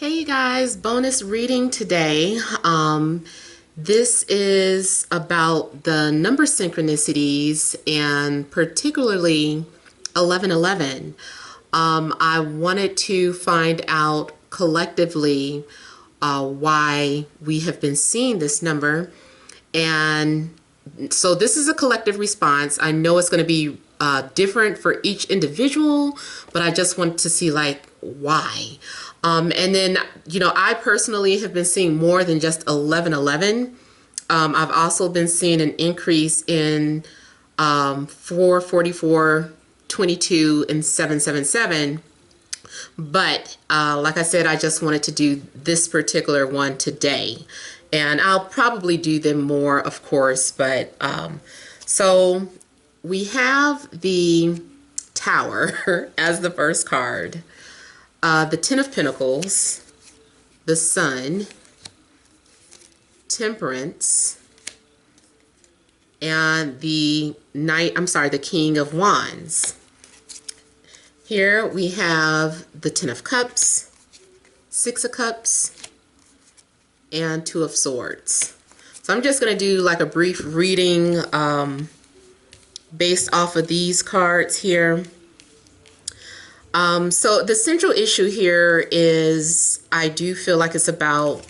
Hey you guys, bonus reading today. This is about the number synchronicities and particularly 1111. I wanted to find out collectively why we have been seeing this number, and so this is a collective response. I know it's going to be different for each individual, but I just want to see like why. And then, I personally have been seeing more than just 1111. I've also been seeing an increase in 444, 22, and 777. But like I said, I just wanted to do this particular one today. And I'll probably do them more, of course. But so we have the Tower as the first card. The Ten of Pentacles, the Sun, Temperance, and the King of Wands. Here we have the Ten of Cups, Six of Cups, and Two of Swords. So I'm just going to do like a brief reading based off of these cards here. So the central issue here is I do feel like it's about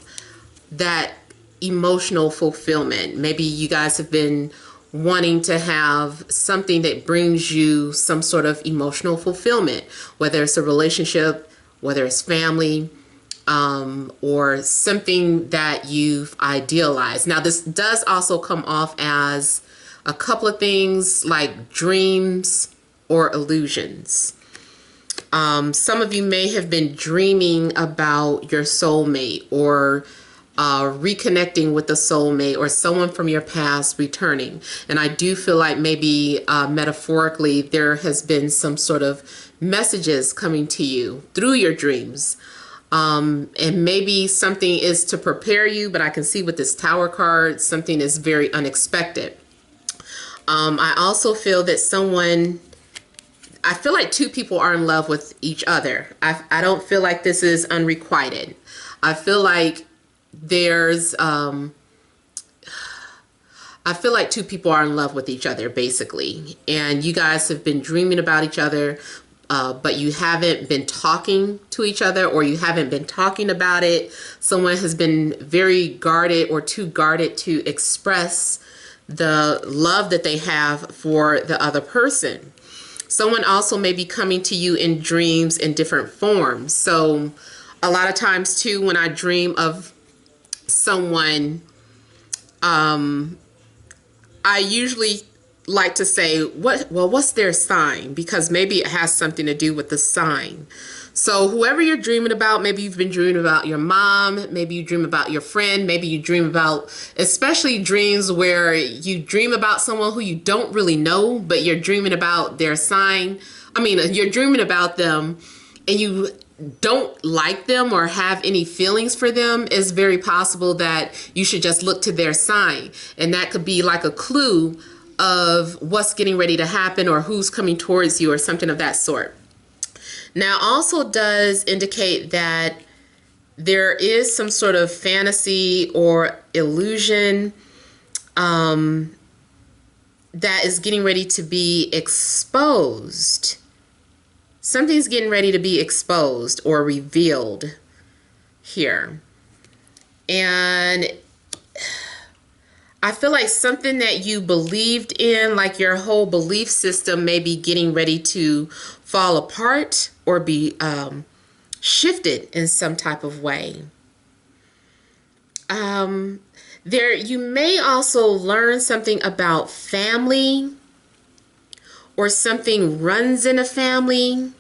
that emotional fulfillment. Maybe you guys have been wanting to have something that brings you some sort of emotional fulfillment, whether it's a relationship, whether it's family, or something that you've idealized. Now, this does also come off as a couple of things like dreams or illusions. Some of you may have been dreaming about your soulmate or reconnecting with a soulmate or someone from your past returning. And I do feel like maybe metaphorically there has been some sort of messages coming to you through your dreams. And maybe something is to prepare you, but I can see with this Tower card, something is very unexpected. I also feel that I feel like two people are in love with each other. I don't feel like this is unrequited. I feel like I feel like two people are in love with each other, basically. And you guys have been dreaming about each other, but you haven't been talking to each other, or you haven't been talking about it. Someone has been very guarded or too guarded to express the love that they have for the other person. Someone also may be coming to you in dreams in different forms. So a lot of times too, when I dream of someone, I usually like to say, what's their sign? Because maybe it has something to do with the sign. So whoever you're dreaming about, maybe you've been dreaming about your mom, maybe you dream about your friend, maybe you dream about, especially dreams where you dream about someone who you don't really know, but you're dreaming about their sign. You're dreaming about them and you don't like them or have any feelings for them. It's very possible that you should just look to their sign. And that could be like a clue of what's getting ready to happen or who's coming towards you or something of that sort. Now, also does indicate that there is some sort of fantasy or illusion that is getting ready to be exposed. Something's getting ready to be exposed or revealed here. And I feel like something that you believed in, like your whole belief system, may be getting ready to fall apart or be shifted in some type of way. You may also learn something about family, or something runs in a family,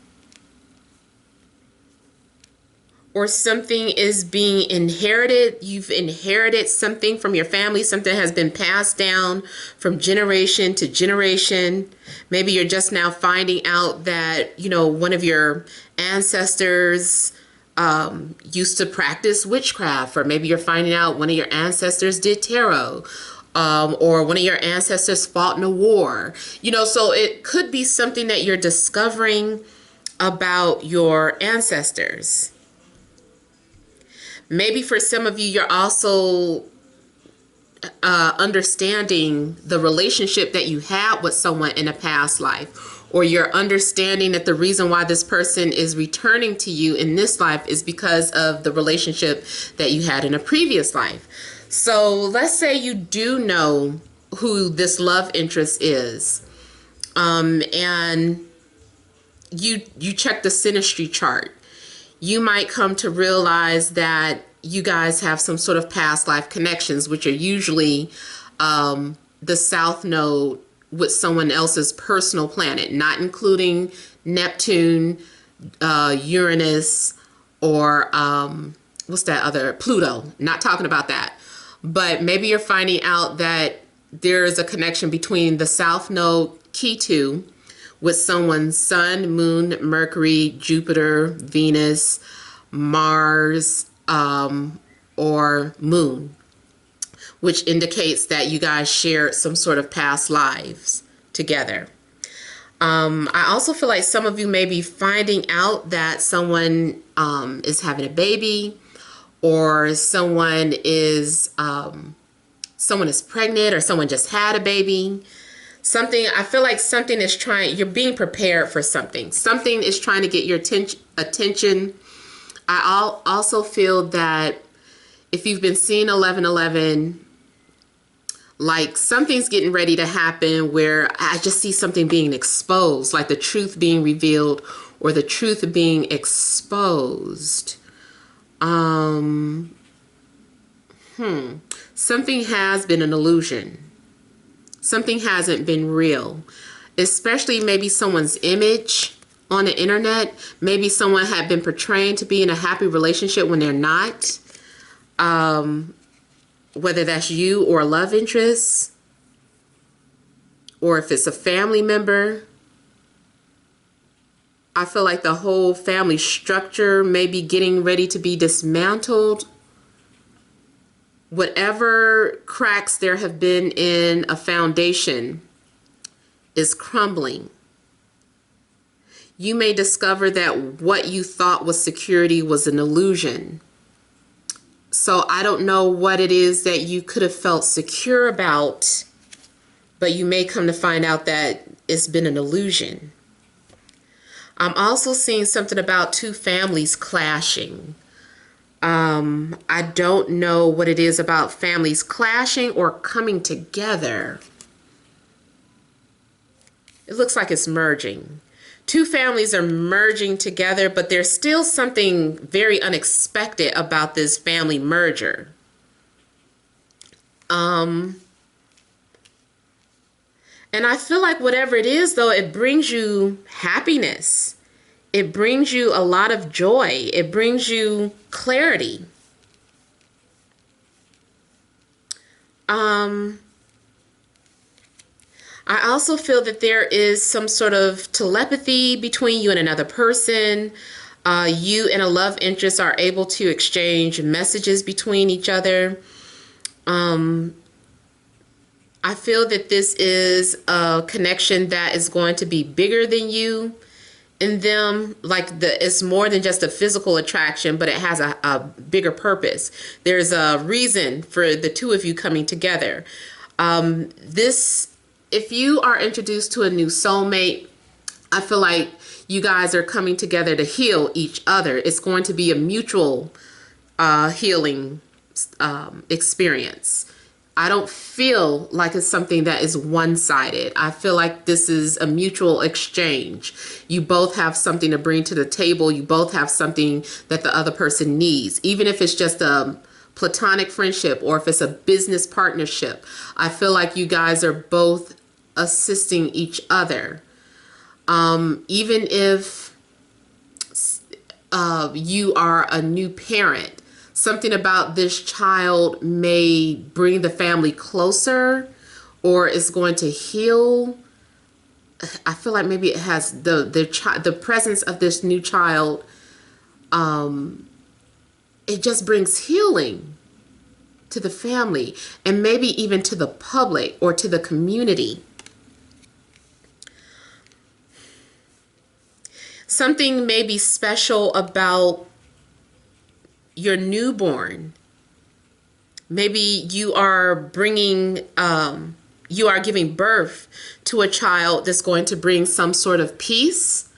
or something is being inherited. You've inherited something from your family. Something has been passed down from generation to generation. Maybe you're just now finding out that, one of your ancestors used to practice witchcraft, or maybe you're finding out one of your ancestors did tarot, or one of your ancestors fought in a war. So it could be something that you're discovering about your ancestors. Maybe for some of you, you're also understanding the relationship that you had with someone in a past life, or you're understanding that the reason why this person is returning to you in this life is because of the relationship that you had in a previous life. So let's say you do know who this love interest is, and you check the synastry chart. You might come to realize that you guys have some sort of past life connections, which are usually the South Node with someone else's personal planet, not including Neptune, Uranus, or what's that other, Pluto. Not talking about that. But maybe you're finding out that there's a connection between the South Node Ketu with someone's Sun, Moon, Mercury, Jupiter, Venus, Mars, or Moon, which indicates that you guys shared some sort of past lives together. I also feel like some of you may be finding out that someone is having a baby, or someone is pregnant, or someone just had a baby. Something, I feel like something is trying, you're being prepared for something. Something is trying to get your attention. I also feel that if you've been seeing 1111, like something's getting ready to happen where I just see something being exposed, like the truth being revealed or the truth being exposed. Something has been an illusion. Something hasn't been real, especially maybe someone's image on the internet. Maybe someone had been portraying to be in a happy relationship when they're not. Whether that's you or a love interest, or if it's a family member. I feel like the whole family structure may be getting ready to be dismantled. Whatever cracks there have been in a foundation is crumbling. You may discover that what you thought was security was an illusion. So I don't know what it is that you could have felt secure about, but you may come to find out that it's been an illusion. I'm also seeing something about two families clashing. I don't know what it is about families clashing or coming together. It looks like it's merging. Two families are merging together, but there's still something very unexpected about this family merger. And I feel like whatever it is, though, it brings you happiness. It brings you a lot of joy. It brings you clarity. I also feel that there is some sort of telepathy between you and another person. You and a love interest are able to exchange messages between each other. I feel that this is a connection that is going to be bigger than you and them. It's more than just a physical attraction, but it has a bigger purpose. There's a reason for the two of you coming together. If you are introduced to a new soulmate, I feel like you guys are coming together to heal each other. It's going to be a mutual healing experience. I don't feel like it's something that is one-sided. I feel like this is a mutual exchange. You both have something to bring to the table. You both have something that the other person needs, even if it's just a platonic friendship or if it's a business partnership. I feel like you guys are both assisting each other. Even if you are a new parent, something about this child may bring the family closer or is going to heal. I feel like maybe it has the presence of this new child. It just brings healing to the family and maybe even to the public or to the community. Something may be special about your newborn. Maybe you are bringing, you are giving birth to a child that's going to bring some sort of peace.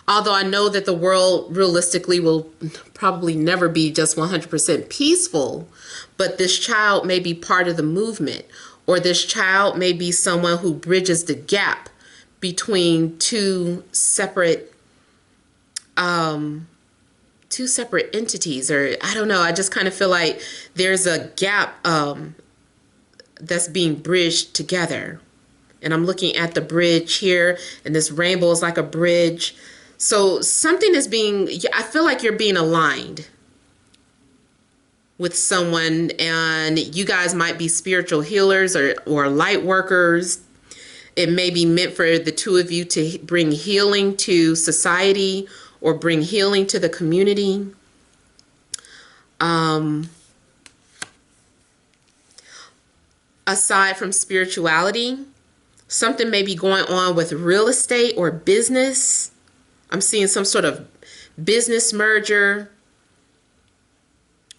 Although I know that the world realistically will probably never be just 100% peaceful, but this child may be part of the movement, or this child may be someone who bridges the gap between two separate entities, or I don't know. I just kind of feel like there's a gap that's being bridged together. And I'm looking at the bridge here, and this rainbow is like a bridge. So something is being, I feel like you're being aligned with someone, and you guys might be spiritual healers or light workers. It may be meant for the two of you to bring healing to society or bring healing to the community. Aside from spirituality, something may be going on with real estate or business. I'm seeing some sort of business merger,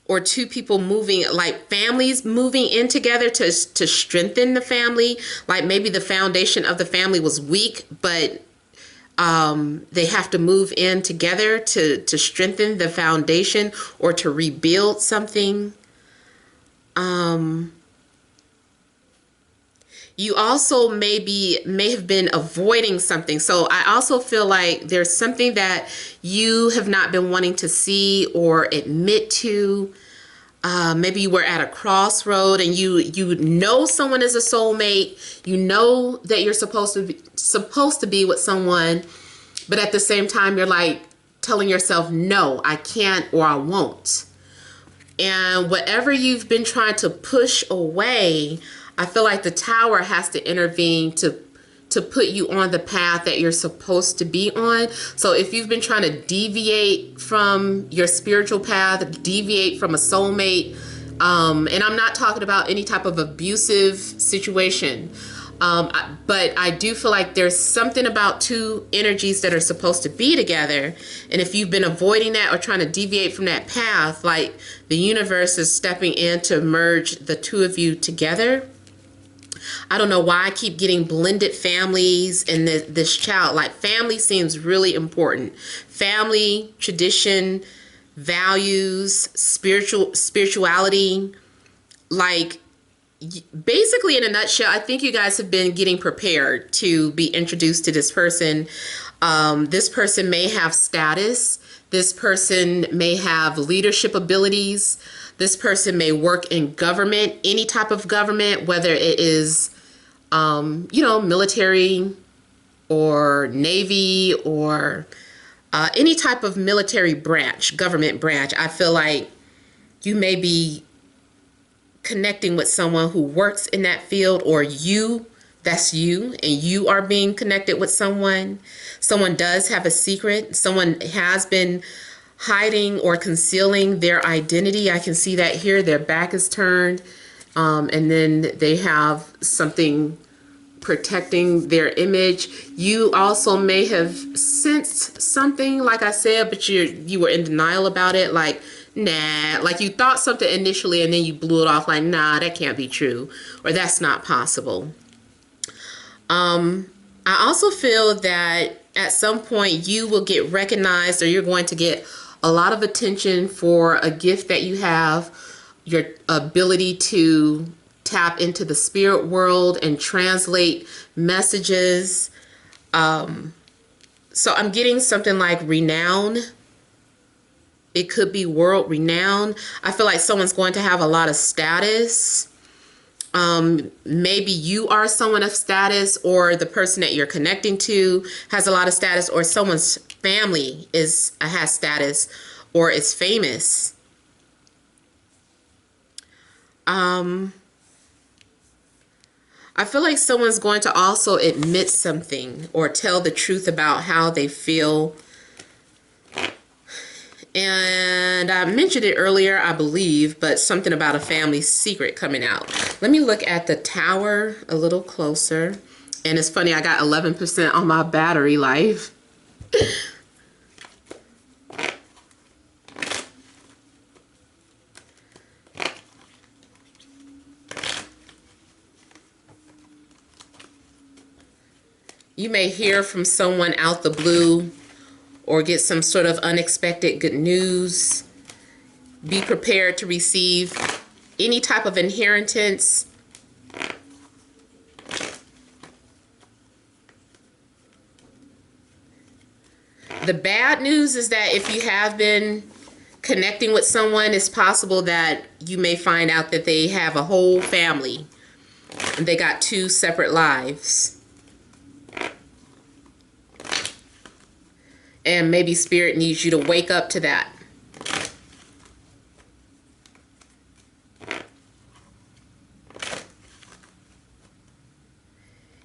or two people moving, like families moving in together to strengthen the family. Like maybe the foundation of the family was weak, but they have to move in together to strengthen the foundation or to rebuild something. You also may have been avoiding something. So I also feel like there's something that you have not been wanting to see or admit to. Maybe you were at a crossroad, and you know someone is a soulmate. You know that you're supposed to be with someone, but at the same time you're like telling yourself, no, I can't, or I won't. And whatever you've been trying to push away, I feel like the Tower has to intervene to put you on the path that you're supposed to be on. So if you've been trying to deviate from your spiritual path, deviate from a soulmate, and I'm not talking about any type of abusive situation, but I do feel like there's something about two energies that are supposed to be together. And if you've been avoiding that or trying to deviate from that path, like the universe is stepping in to merge the two of you together. I don't know why I keep getting blended families and this child. Like family seems really important. Family, tradition, values, spirituality. Like basically in a nutshell, I think you guys have been getting prepared to be introduced to this person. This person may have status. This person may have leadership abilities. This person may work in government, any type of government, whether it is, military or Navy or any type of military branch, government branch. I feel like you may be connecting with someone who works in that field, or that's you, and you are being connected with someone. Someone does have a secret. Someone has been hiding or concealing their identity. I can see that here. Their back is turned, and then they have something protecting their image. You also may have sensed something, like I said, but you were in denial about it. Like, nah, like you thought something initially and then you blew it off like, nah, that can't be true, or that's not possible. I also feel that at some point you will get recognized, or you're going to get a lot of attention for a gift that you have, your ability to tap into the spirit world and translate messages. So I'm getting something like renown. It could be world renown. I feel like someone's going to have a lot of status. Maybe you are someone of status, or the person that you're connecting to has a lot of status, or someone's family has status or is famous. I feel like someone's going to also admit something or tell the truth about how they feel. And I mentioned it earlier, I believe, but something about a family secret coming out. Let me look at the Tower a little closer. And it's funny, I got 11% on my battery life. You may hear from someone out the blue or get some sort of unexpected good news. Be prepared to receive any type of inheritance. The bad news is that if you have been connecting with someone, it's possible that you may find out that they have a whole family and they got 2 separate lives. And maybe Spirit needs you to wake up to that.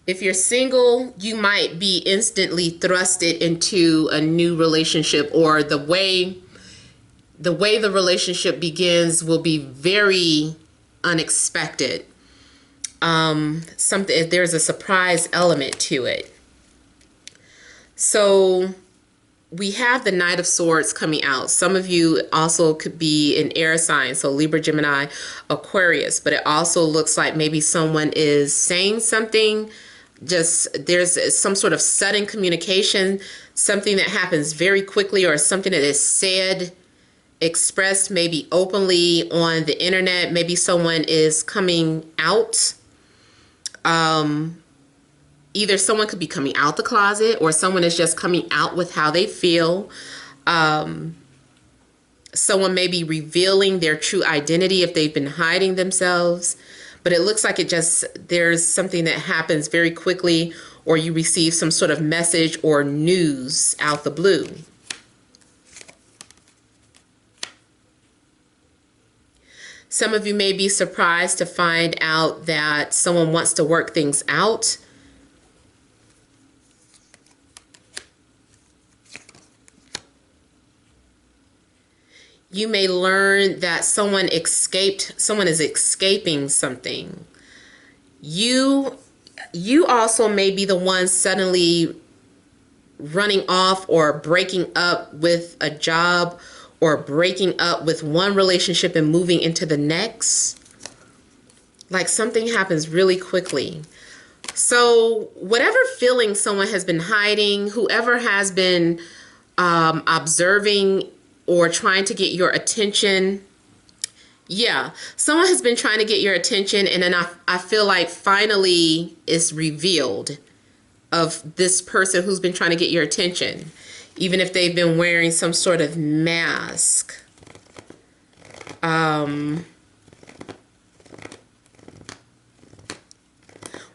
If you're single, you might be instantly thrusted into a new relationship, or the way the relationship begins will be very unexpected. There's a surprise element to it. So we have the Knight of Swords coming out. Some of you also could be an air sign, so Libra, Gemini, Aquarius, but it also looks like maybe someone is saying something. Just there's some sort of sudden communication, something that happens very quickly, or something that is said, expressed maybe openly on the internet. Maybe someone is coming out. Either someone could be coming out the closet, or someone is just coming out with how they feel. Someone may be revealing their true identity if they've been hiding themselves. But it looks like there's something that happens very quickly, or you receive some sort of message or news out the blue. Some of you may be surprised to find out that someone wants to work things out. You may learn that someone is escaping something. You also may be the one suddenly running off or breaking up with a job, or breaking up with one relationship and moving into the next. Like something happens really quickly. So whatever feeling someone has been hiding, whoever has been observing or trying to get your attention. Yeah, someone has been trying to get your attention, and then I feel like finally it's revealed of this person who's been trying to get your attention, even if they've been wearing some sort of mask.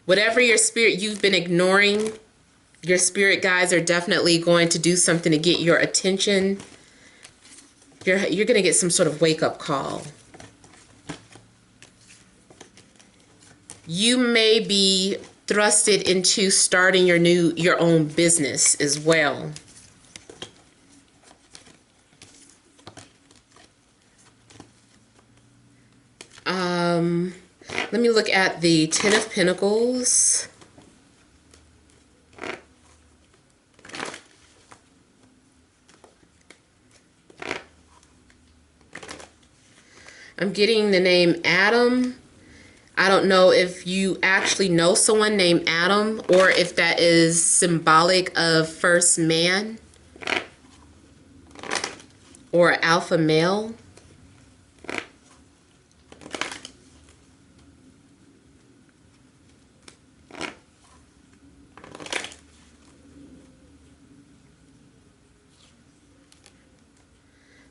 Whatever your spirit you've been ignoring, your spirit guides are definitely going to do something to get your attention. You're going to get some sort of wake-up call. You may be thrusted into starting your own business as well. Let me look at the Ten of Pentacles. I'm getting the name Adam. I don't know if you actually know someone named Adam, or if that is symbolic of first man or alpha male.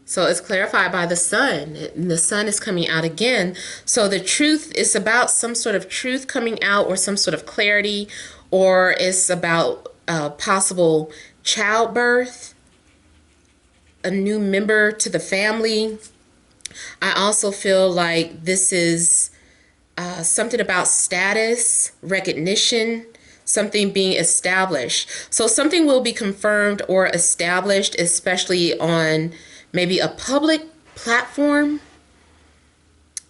So it's clarified by the sun, and the sun is coming out again. So the truth is about some sort of truth coming out, or some sort of clarity, or it's about possible childbirth, a new member to the family. I also feel like this is something about status, recognition, something being established. So something will be confirmed or established, especially on maybe a public platform.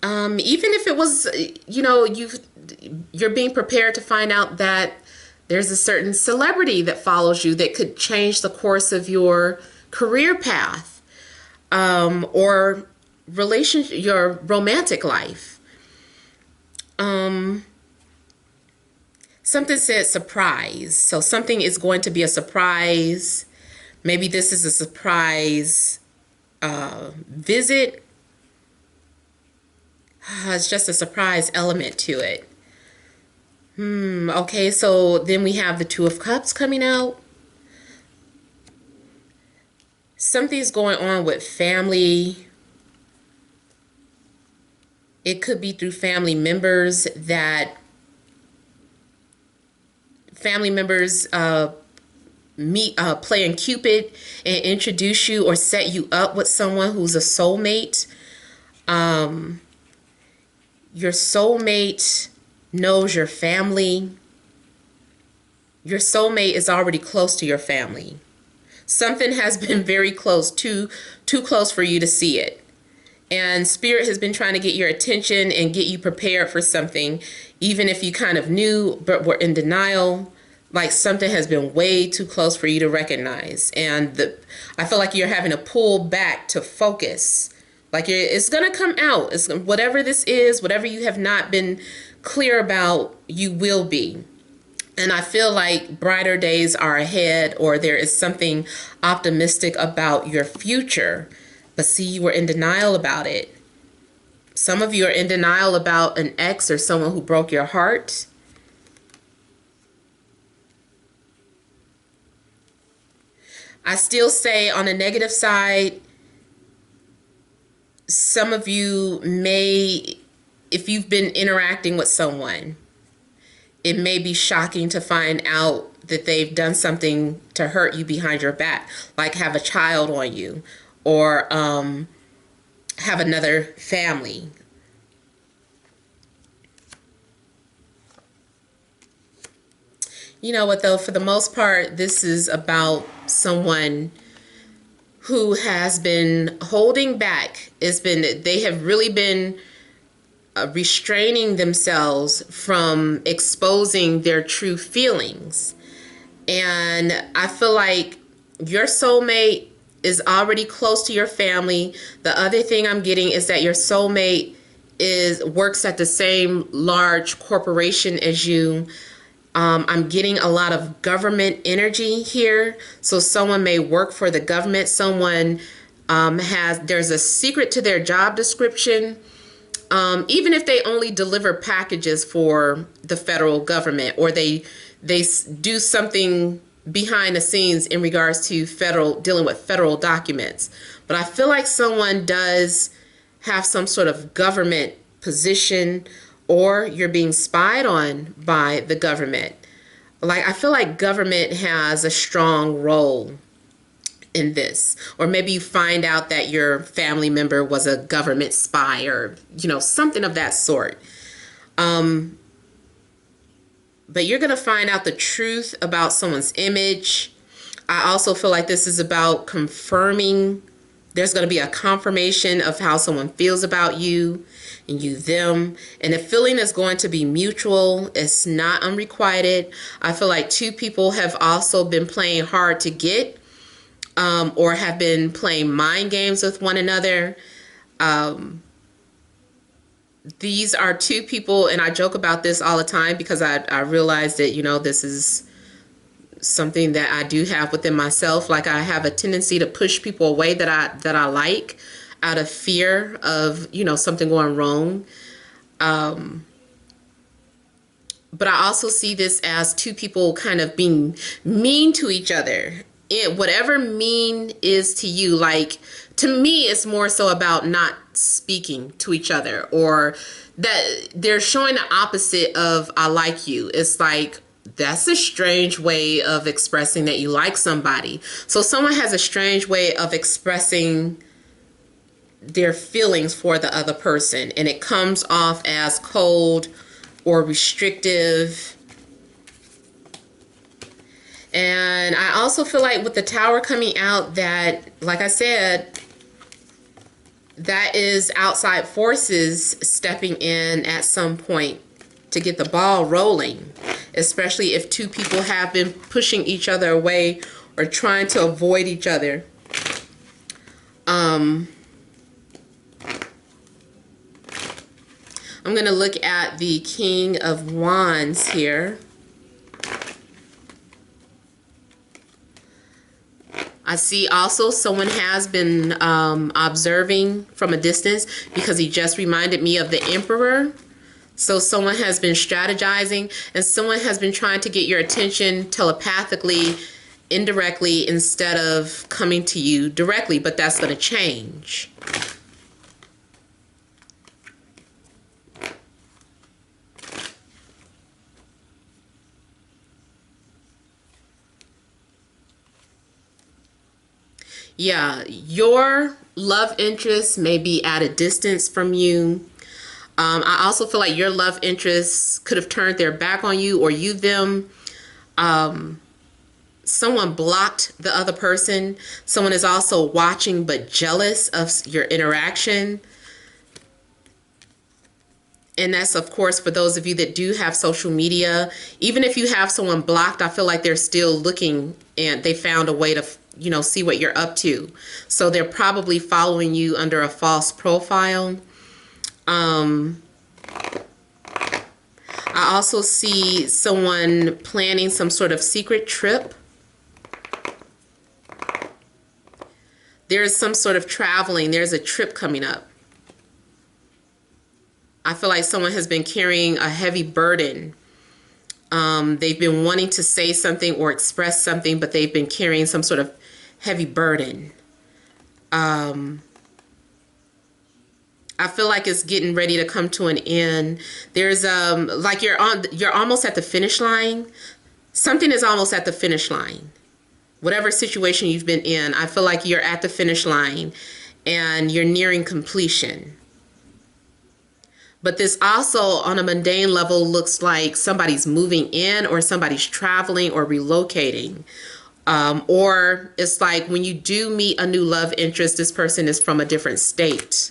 Even if it was, you're being prepared to find out that there's a certain celebrity that follows you that could change the course of your career path, or your romantic life. Something said surprise. So something is going to be a surprise. Maybe this is a surprise visit. It's just a surprise element to it. Okay, so then we have the Two of Cups coming out. Something's going on with family. It could be through family members that meet playing Cupid and introduce you or set you up with someone who's a soulmate. Your soulmate knows your family. Your soulmate is already close to your family. Something has been very close, too close for you to see it. And Spirit has been trying to get your attention and get you prepared for something, even if you kind of knew but were in denial. Like something has been way too close for you to recognize. And I feel like you're having to pull back to focus. Like it's going to come out. Whatever this is, whatever you have not been clear about, you will be. And I feel like brighter days are ahead, or there is something optimistic about your future. But see, you were in denial about it. Some of you are in denial about an ex or someone who broke your heart. I still say on the negative side, some of you may, if you've been interacting with someone, it may be shocking to find out that they've done something to hurt you behind your back, like have a child on you, or have another family. You know what, though, for the most part, this is about someone who has been holding back. They have really been restraining themselves from exposing their true feelings. And I feel like your soulmate is already close to your family. The other thing I'm getting is that your soulmate works at the same large corporation as you. I'm getting a lot of government energy here. So someone may work for the government. Someone there's a secret to their job description. Even if they only deliver packages for the federal government, or they do something behind the scenes in regards to dealing with federal documents. But I feel like someone does have some sort of government position, or you're being spied on by the government. Like, I feel like government has a strong role in this. Or maybe you find out that your family member was a government spy, or, something of that sort. But you're going to find out the truth about someone's image. I also feel like this is about confirming. There's going to be a confirmation of how someone feels about you and you them. And the feeling is going to be mutual. It's not unrequited. I feel like two people have also been playing hard to get, or have been playing mind games with one another. These are two people, and I joke about this all the time because I realize that, this is something that I do have within myself. Like, I have a tendency to push people away that I like, out of fear of, something going wrong. But I also see this as two people kind of being mean to each other. Whatever mean is to you, like, to me, it's more so about not speaking to each other, or that they're showing the opposite of I like you. It's like, that's a strange way of expressing that you like somebody. So someone has a strange way of expressing their feelings for the other person, and it comes off as cold or restrictive. And I also feel like with the Tower coming out, that, like I said, that is outside forces stepping in at some point to get the ball rolling, especially if two people have been pushing each other away or trying to avoid each other. I'm going to look at the King of Wands here. I see also someone has been observing from a distance, because he just reminded me of the Emperor. So someone has been strategizing, and someone has been trying to get your attention telepathically, indirectly, instead of coming to you directly, but that's going to change. Yeah, your love interest may be at a distance from you. I also feel like your love interests could have turned their back on you, or you them. Someone blocked the other person. Someone is also watching but jealous of your interaction. And that's, of course, for those of you that do have social media. Even if you have someone blocked, I feel like they're still looking, and they found a way to, see what you're up to. So they're probably following you under a false profile. I also see someone planning some sort of secret trip. There's some sort of traveling. There's a trip coming up. I feel like someone has been carrying a heavy burden. They've been wanting to say something or express something, but they've been carrying some sort of heavy burden. I feel like it's getting ready to come to an end. There's like you're almost at the finish line. Something is almost at the finish line. Whatever situation you've been in, I feel like you're at the finish line and you're nearing completion. But this also, on a mundane level, looks like somebody's moving in, or somebody's traveling or relocating. Or it's like when you do meet a new love interest, this person is from a different state.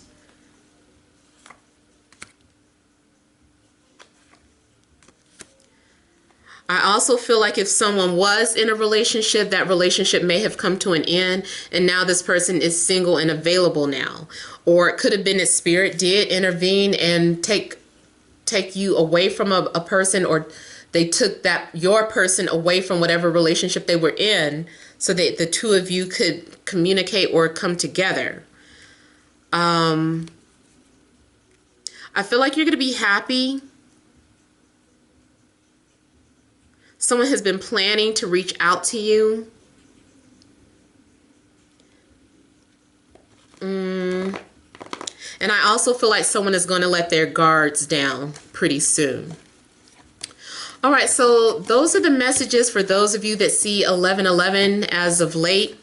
I also feel like if someone was in a relationship, that relationship may have come to an end, and now this person is single and available now. Or it could have been that spirit did intervene and take you away from a person, or they took your person away from whatever relationship they were in, so that the two of you could communicate or come together. I feel like you're going to be happy. Someone has been planning to reach out to you. And I also feel like someone is going to let their guards down pretty soon. All right, so those are the messages for those of you that see 1111 as of late.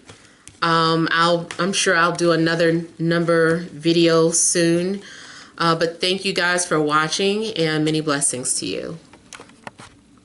I'm sure I'll do another number video soon. But thank you guys for watching, and many blessings to you.